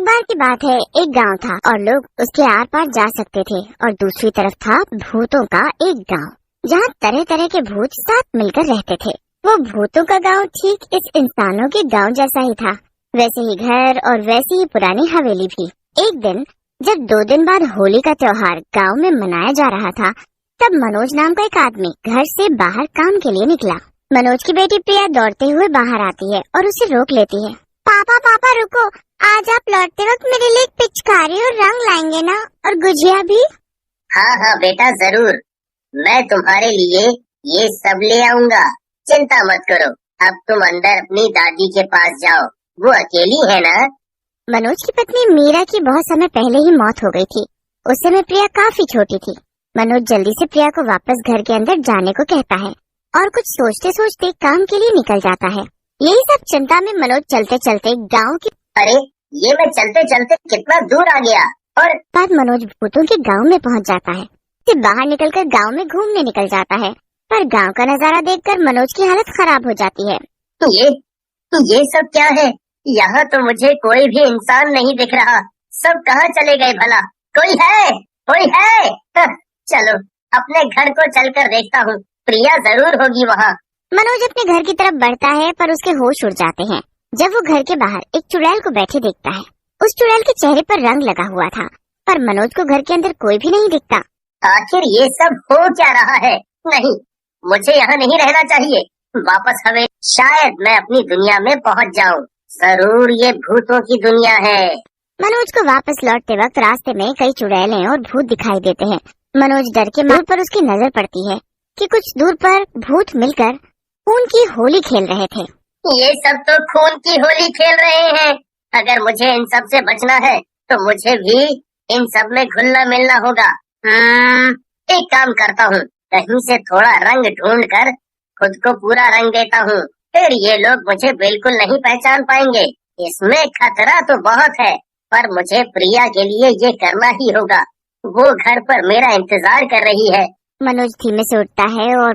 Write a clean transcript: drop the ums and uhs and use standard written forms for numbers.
बार की बात है, एक गांव था और लोग उसके आर पार जा सकते थे और दूसरी तरफ था भूतों का एक गांव, जहां तरह तरह के भूत साथ मिलकर रहते थे। वो भूतों का गांव ठीक इस इंसानों के गांव जैसा ही था, वैसे ही घर और वैसी ही पुरानी हवेली भी। एक दिन जब 2 दिन बाद होली का त्योहार गांव में मनाया जा रहा था, तब मनोज नाम का एक आदमी घर से बाहर काम के लिए निकला। मनोज की बेटी प्रिया दौड़ते हुए बाहर आती है और उसे रोक लेती है। पापा पापा रुको, आज आप लौटते वक्त मेरे लिए एक पिचकारी और रंग लाएंगे ना, और गुजिया भी। हाँ हाँ बेटा जरूर, मैं तुम्हारे लिए ये सब ले आऊंगा, चिंता मत करो। अब तुम अंदर अपनी दादी के पास जाओ, वो अकेली है ना। मनोज की पत्नी मीरा की बहुत समय पहले ही मौत हो गई थी। उस समय प्रिया काफी छोटी थी। मनोज जल्दी से प्रिया को वापस घर के अंदर जाने को कहता है और कुछ सोचते सोचते काम के लिए निकल जाता है। यही सब चिंता में मनोज चलते चलते गांव की अरे ये मैं चलते चलते कितना दूर आ गया। और बाद मनोज भूतों के गांव में पहुंच जाता है। फिर बाहर निकलकर गांव में घूमने निकल जाता है, पर गांव का नजारा देखकर मनोज की हालत खराब हो जाती है। ये सब क्या है? यहाँ तो मुझे कोई भी इंसान नहीं दिख रहा। सब कहाँ चले गए भला? कोई है? कोई है? चलो अपने घर को चलकर देखता हूँ, प्रिया जरूर होगी वहाँ। मनोज अपने घर की तरफ बढ़ता है, पर उसके होश उड़ जाते हैं जब वो घर के बाहर एक चुड़ैल को बैठे देखता है। उस चुड़ैल के चेहरे पर रंग लगा हुआ था, पर मनोज को घर के अंदर कोई भी नहीं दिखता। आखिर ये सब हो क्या रहा है? नहीं, मुझे यहाँ नहीं रहना चाहिए। वापस हमें, शायद मैं अपनी दुनिया में पहुँच जाऊँ। जरूर ये भूतों की दुनिया है। मनोज को वापस लौटते वक्त रास्ते में कई चुड़ैलें और भूत दिखाई देते हैं। मनोज डर के मारे पर उसकी नजर पड़ती है कि कुछ दूर पर भूत मिलकर खून की होली खेल रहे थे। ये सब तो खून की होली खेल रहे हैं। अगर मुझे इन सब से बचना है तो मुझे भी इन सब में घुलना मिलना होगा। एक काम करता हूँ, कहीं से थोड़ा रंग ढूंढ कर खुद को पूरा रंग देता हूँ, फिर ये लोग मुझे बिल्कुल नहीं पहचान पाएंगे। इसमें खतरा तो बहुत है, पर मुझे प्रिया के लिए ये करना ही होगा। वो घर पर मेरा इंतजार कर रही है। मनोज धीमे से उठता है और